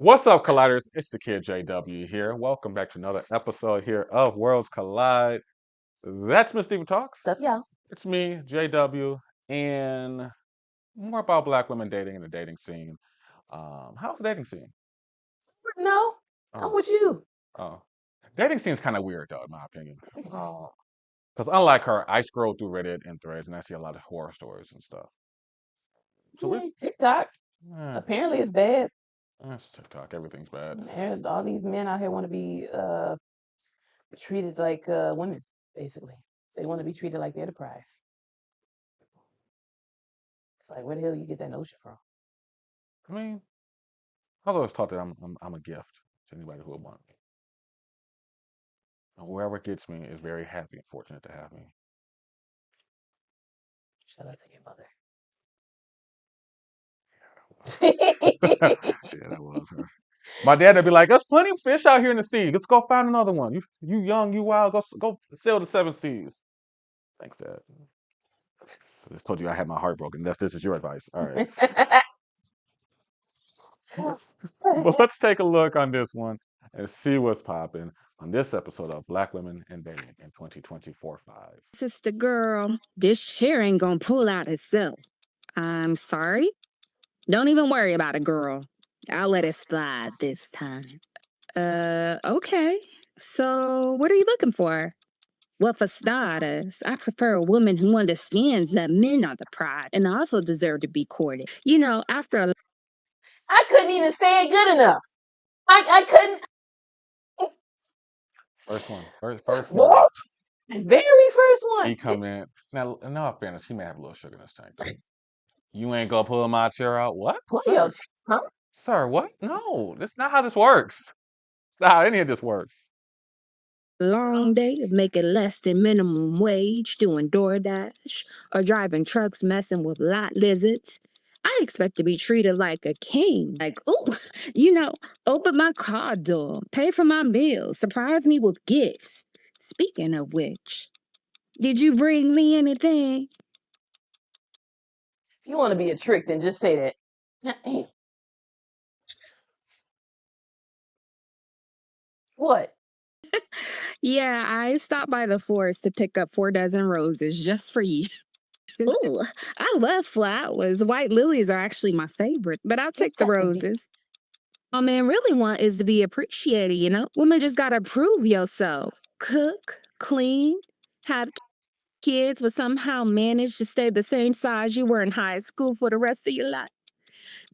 What's up, Colliders? It's the kid JW here. Welcome back to another episode here of Worlds Collide. That's Miss Diva Talks. What's up, y'all? It's me, JW, and more about Black women dating and the dating scene. How's the dating scene? No, I'm Oh, with you. oh, dating scene's kind of weird though, in my opinion. Because unlike her, I scroll through Reddit and Threads, and I see a lot of horror stories and stuff. So Yeah, TikTok. eh, Apparently, it's bad. it's TikTok. Everything's bad. And all these men out here want to be treated like women. Basically, they want to be treated like they're the prize. It's like, where the hell you get that notion from? I mean, I was always taught that I'm a gift to anybody who would want me. And whoever gets me is very happy and fortunate to have me. Shout out to your mother. Yeah, that was her. My dad would be like, "There's plenty of fish out here in the sea. Let's go find another one. You young, you wild. Go sail the seven seas." Thanks, Dad. I just told you I had my heart broken. This is your advice. All right. But let's take a look on this one and see what's popping on this episode of Black Women in Dating in 2024-5. Sister girl, this chair ain't gonna pull out itself. I'm sorry. Don't even worry about it, girl. I'll let it slide this time. Okay. So, what are you looking for? Well, for starters, I prefer a woman who understands that men are the pride and also deserve to be courted. You know, after a I couldn't even say it good enough. I couldn't. First one. First one. Very first one. He come in. Now, in all fairness, he may have a little sugar in his tank, though. You ain't gonna pull my chair out? What? Sir, huh? Sir, what? No, that's not how this works. It's not how any of this works. long day of making less than minimum wage, doing DoorDash, or driving trucks messing with lot lizards. I expect to be treated like a king. Like, oh, open my car door, pay for my meals, surprise me with gifts. Speaking of which, did you bring me anything? If you want to be a trick, then just say that. What? Yeah, I stopped by the forest to pick up 4 dozen roses just for you. Ooh, I love flowers. White lilies are actually my favorite, but I'll take the roses. All men really want is to be appreciated, you know? Women just gotta prove yourself. Cook, clean, have kids, but somehow manage to stay the same size you were in high school for the rest of your life.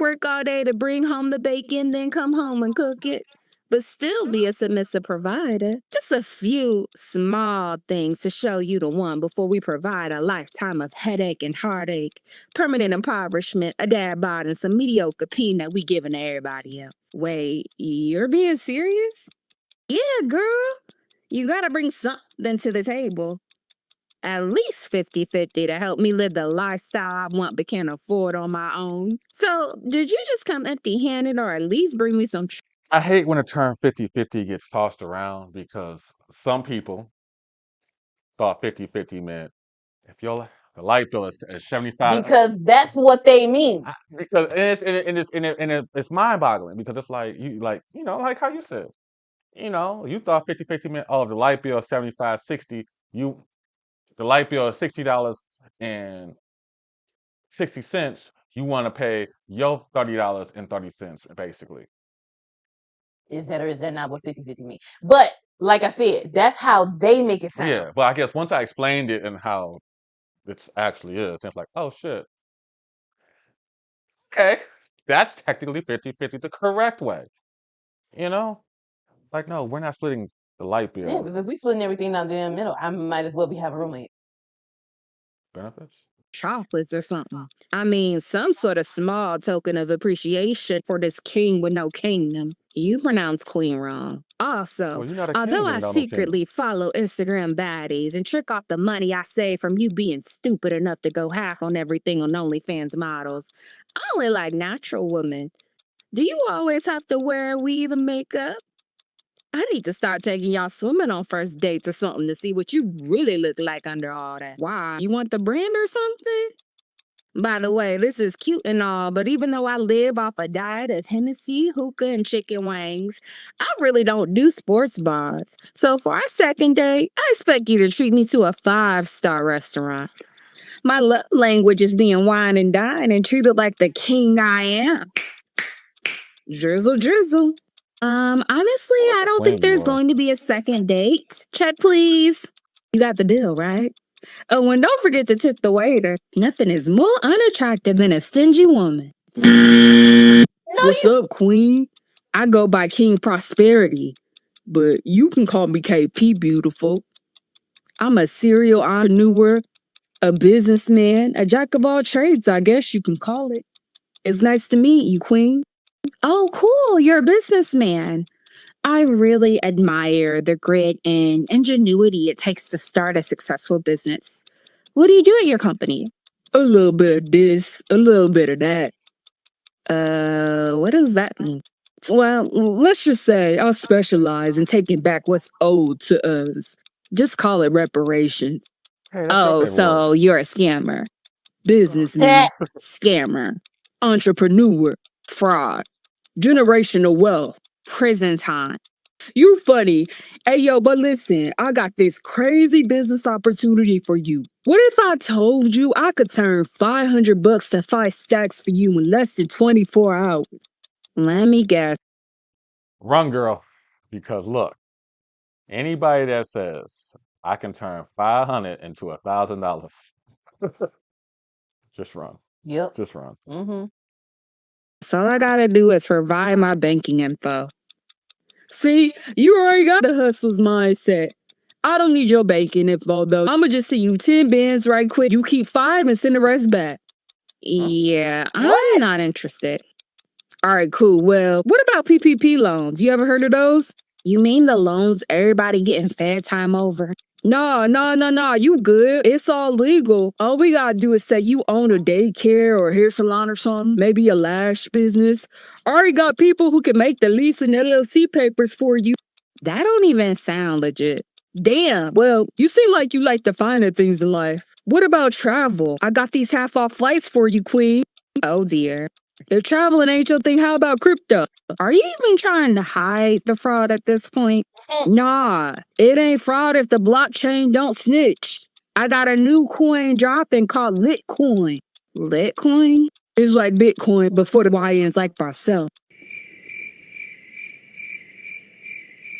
Work all day to bring home the bacon, then come home and cook it, but still be a submissive provider. Just a few small things to show you the one before we provide a lifetime of headache and heartache, permanent impoverishment, a dad bod, and some mediocre peanut we giving to everybody else. Wait, you're being serious? Yeah, girl. You gotta bring something to the table. At least 50-50 to help me live the lifestyle I want but can't afford on my own. So, did you just come empty-handed or at least bring me some I hate when the term 50-50 gets tossed around because some people thought 50-50 meant if the light bill is 75. Because that's what they mean. Because it's mind-boggling because it's like like how you said, you thought 50-50 meant the light bill is 75-60. The light bill is $60.60. You want to pay your $30.30 basically. Is that or is that not what 50-50 mean? But like I said, that's how they make it sound. Yeah, but I guess once I explained it and how it actually is, it's like, oh shit. Okay, that's technically 50-50 the correct way. Like, no, we're not splitting the light bill. Yeah, because if we splitting everything down the middle, I might as well be having a roommate. Benefits? chocolates or something? I mean, some sort of small token of appreciation for this king with no kingdom. You pronounce queen wrong. Also, Well, you're not a king, although then I you don't know secretly follow Instagram baddies and trick off the money I save from you being stupid enough to go half on everything on OnlyFans models, I only like natural women. Do you always have to wear a weave and makeup? I need to start taking y'all swimming on first dates or something to see what you really look like under all that. Why? You want the brand or something? By the way, this is cute and all, but even though I live off a diet of Hennessy, hookah, and chicken wings, I really don't do sports bars. So for our second date, I expect you to treat me to a 5-star restaurant. My love language is being wine and dine and treated like the king I am. Drizzle, drizzle. Honestly, I don't think there's going to be a second date. Check, please. You got the deal, right? Oh, and don't forget to tip the waiter. Nothing is more unattractive than a stingy woman. What's up, queen? I go by King Prosperity, but you can call me KP Beautiful. I'm a serial entrepreneur, a businessman, a jack of all trades, I guess you can call it. It's nice to meet you, queen. Oh, cool, you're a businessman. I really admire the grit and ingenuity it takes to start a successful business. What do you do at your company? A little bit of this, a little bit of that. What does that mean? Well, let's just say I specialize in taking back what's owed to us. Just call it reparations. Hey, that's your Oh, favorite word. so you're a scammer, businessman, scammer, entrepreneur, fraud, generational wealth, prison time. You funny. Hey, yo, but listen, I got this crazy business opportunity for you. What if I told you I could turn $500 to 5 stacks for you in less than 24 hours? Let me guess. Run, girl. Because look, anybody that says I can turn 500 into $1,000, just run. Yep. Just run. Mm-hmm. So all I gotta do is provide my banking info. See, you already got the hustler's mindset. I don't need your banking info though. I'ma just send you 10 bands right quick. You keep 5 and send the rest back. Yeah, I'm not interested. All right, cool. Well, what about PPP loans? You ever heard of those? You mean the loans everybody getting fed time over? No, you good. It's all legal. All we gotta do is say you own a daycare or hair salon or something, maybe a lash business. Already got people who can make the lease and LLC papers for you. That don't even sound legit. Damn, well, you seem like you like the finer things in life. What about travel? I got these half-off flights for you, queen. Oh dear. If traveling ain't your thing, how about crypto? Are you even trying to hide the fraud at this point? Nah, it ain't fraud if the blockchain don't snitch. I got a new coin dropping called Litcoin. Litcoin? It's like Bitcoin before the YNs like myself.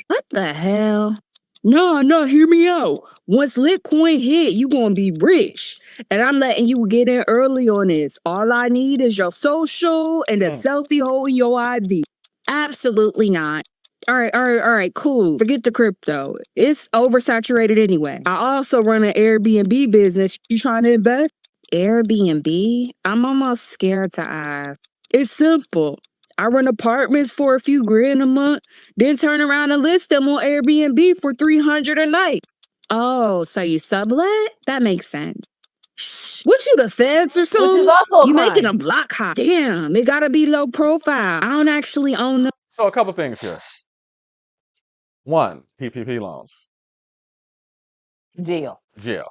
What the hell? No, hear me out. Once Litcoin hit, you gonna be rich. And I'm letting you get in early on this. All I need is your social and a selfie holding your ID. Absolutely not. All right, cool. Forget the crypto. It's oversaturated anyway. I also run an Airbnb business. You trying to invest? Airbnb? I'm almost scared to ask. It's simple. I rent apartments for a few grand a month, then turn around and list them on Airbnb for $300 a night. Oh, so you sublet? That makes sense. Shh, what you the feds or something? Which is also You a crime. making a block hop. Damn, it gotta be low profile. I don't actually own no. So a couple things here. One, PPP loans. Jail. Jail.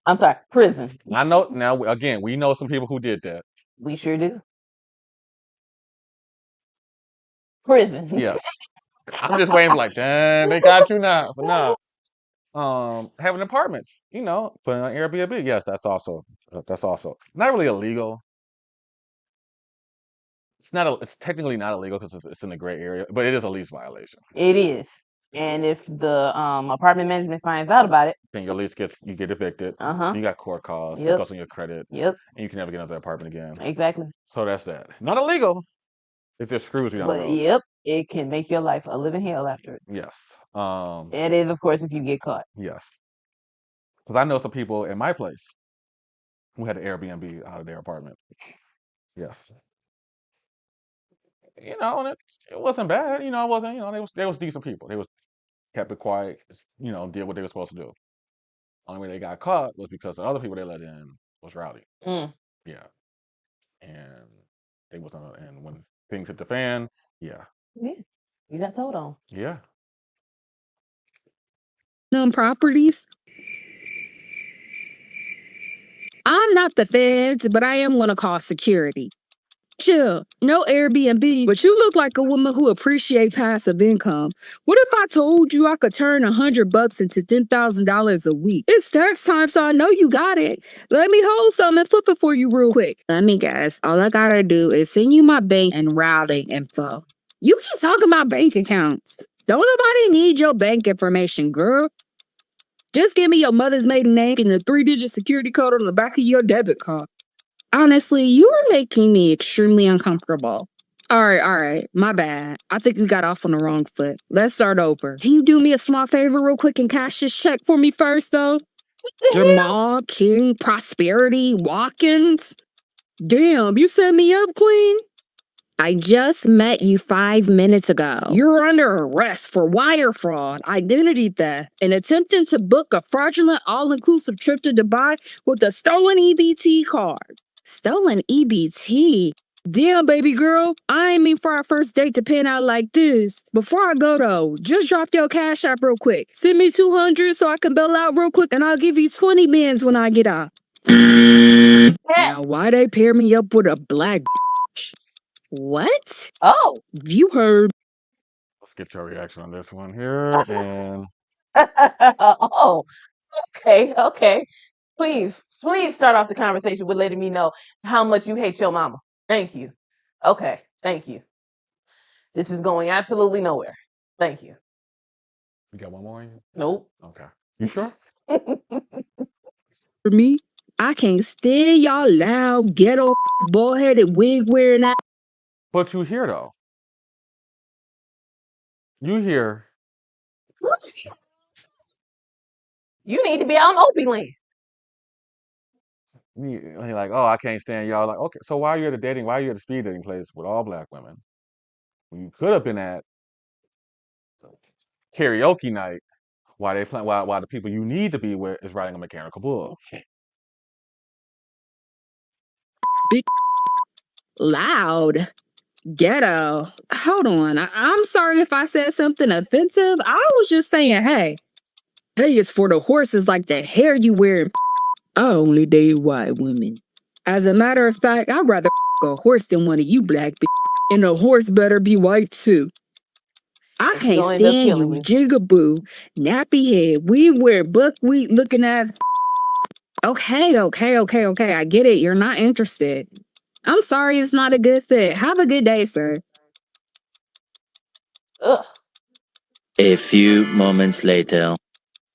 I'm sorry, prison. I know. Now, again, we know some people who did that. We sure do. Prison. Yes. I'm just waiting for like, dang, they got you now. But no. Having apartments, putting on Airbnb. Yes, that's also not really illegal. It's technically not illegal because it's in a gray area, but it is a lease violation. It is. And if the apartment management finds out about it, then your lease you get evicted. Uh-huh. You got court costs. It Yep. goes on your credit. Yep. And you can never get another apartment again. Exactly. So that's that. Not illegal. It just screws you down the But road. yep, it can make your life a living hell afterwards. Yes. It is, of course, if you get caught. Yes. Because I know some people in my place who had an Airbnb out of their apartment. Yes. And it wasn't bad. It wasn't. They was decent people. They was kept it quiet. Did what they were supposed to do. Only way they got caught was because the other people they let in was rowdy. Mm. Yeah. And they was and when things hit the fan, yeah. Yeah. You got told on. Yeah. Properties. I'm not the feds, but I am going to call security. Chill, no Airbnb, but you look like a woman who appreciates passive income. What if I told you I could turn $100 into $10,000 a week? It's tax time, so I know you got it. Let me hold some and flip it for you real quick. Let me guess. All I gotta do is send you my bank and routing info. You keep talking about bank accounts. Don't nobody need your bank information, girl. Just give me your mother's maiden name and the 3-digit security code on the back of your debit card. Honestly, you are making me extremely uncomfortable. All right, my bad. I think we got off on the wrong foot. Let's start over. Can you do me a small favor real quick and cash this check for me first, though? Jamal, King, Prosperity, Watkins. Damn, you set me up, Queen? I just met you 5 minutes ago. You're under arrest for wire fraud, identity theft, and attempting to book a fraudulent all-inclusive trip to Dubai with a stolen EBT card. Stolen EBT? Damn, baby girl, I ain't mean for our first date to pan out like this. Before I go though, just drop your cash app real quick. Send me 200 so I can bail out real quick and I'll give you 20 mins when I get out. Now, why they pair me up with a black bitch? What? Oh. You heard. Let's get your reaction on this one here. And Oh. Okay. Please start off the conversation with letting me know how much you hate your mama. Thank you. Okay. Thank you. This is going absolutely nowhere. Thank you. you got one more in you? Nope. Okay. You sure? For me, I can't stand y'all loud, ghetto, bald-headed, wig-wearing ass. But you here though. You here. You need to be out in Opie land. You're like, oh, I can't stand y'all. Like, okay, so why are you at the dating? Why are you at the speed dating place with all black women? You could have been at karaoke night. Why they play? Why the people you need to be with is riding a mechanical bull? Big, loud, ghetto. Hold on, I'm sorry if I said something offensive. I was just saying, hey is for the horses like the hair you wear. I only date white women. As a matter of fact, I'd rather a horse than one of you black bitches. And a horse better be white too. I can't stand you, jigaboo, nappy head, weave wear, buckwheat looking ass. Okay. I get it. You're not interested. I'm sorry it's not a good fit. Have a good day, sir. Ugh. A few moments later.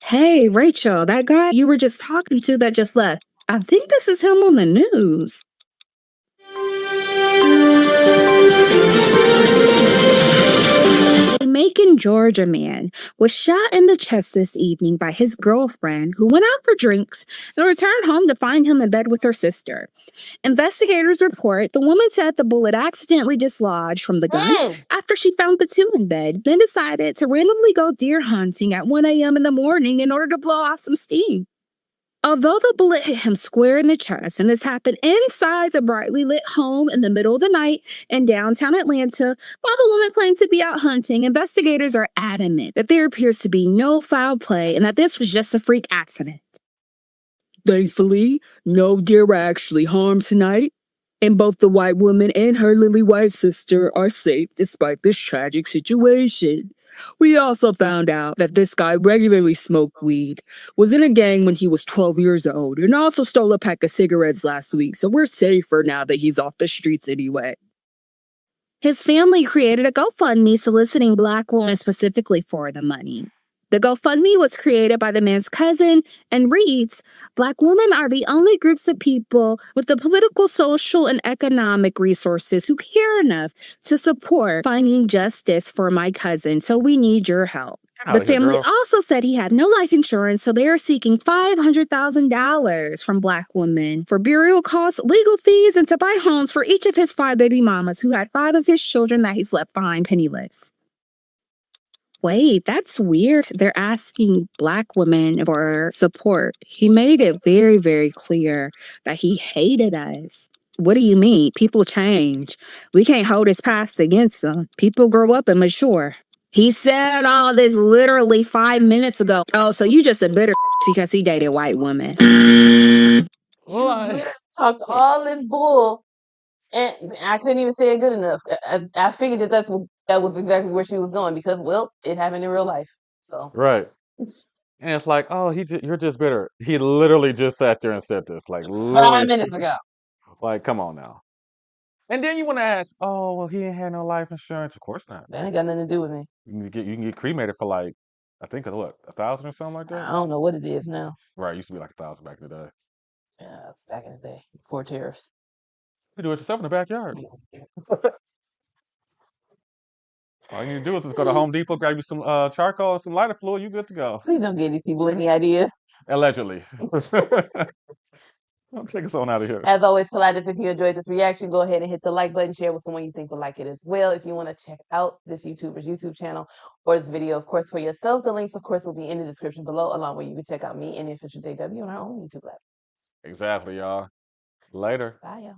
Hey, Rachel, that guy you were just talking to that just left. I think this is him on the news. A Macon, Georgia man was shot in the chest this evening by his girlfriend who went out for drinks and returned home to find him in bed with her sister. Investigators report the woman said the bullet accidentally dislodged from the gun after she found the two in bed, then decided to randomly go deer hunting at 1 a.m. in the morning in order to blow off some steam. Although the bullet hit him square in the chest, and this happened inside the brightly lit home in the middle of the night in downtown Atlanta, while the woman claimed to be out hunting, investigators are adamant that there appears to be no foul play and that this was just a freak accident. Thankfully, no deer were actually harmed tonight, and both the white woman and her lily white sister are safe despite this tragic situation. We also found out that this guy regularly smoked weed, was in a gang when he was 12 years old, and also stole a pack of cigarettes last week, so we're safer now that he's off the streets anyway. His family created a GoFundMe soliciting black women specifically for the money. The GoFundMe was created by the man's cousin and reads, "Black women are the only groups of people with the political, social, and economic resources who care enough to support finding justice for my cousin, so we need your help." The family also said he had no life insurance, so they are seeking $500,000 from black women for burial costs, legal fees, and to buy homes for each of his 5 baby mamas who had 5 of his children that he's left behind penniless. Wait, that's weird. They're asking black women for support. He made it very, very clear that he hated us. What do you mean? People change. We can't hold his past against them. People grow up and mature. He said all this literally 5 minutes ago. Oh, so you just a bitter because he dated white women. You literally talked all this bull, and I couldn't even say it good enough. I figured that was exactly where she was going because, well, it happened in real life. So Right. And it's like, oh, you're just bitter. He literally just sat there and said this, like 5 minutes ago. like, come on now. And then you want to ask, oh, well, he ain't had no life insurance. Of course not. That ain't got nothing to do with me. You can get cremated for like, I think what, 1,000 or something like that. I don't know what it is now. Right, it used to be like 1,000 back in the day. Yeah, it's back in the day before tariffs. You do it yourself in the backyard. All you need to do is just go to Home Depot, grab you some charcoal and some lighter fluid. You good to go. Please don't give these people any idea. Allegedly. Take us on out of here. As always, Colliders, if you enjoyed this reaction, go ahead and hit the like button, share with someone you think would like it as well. If you want to check out this YouTuber's YouTube channel or this video, of course, for yourselves, the links, of course, will be in the description below, along with you can check out me and the official JW on our own YouTube platform. Exactly, y'all. Later. Bye, y'all.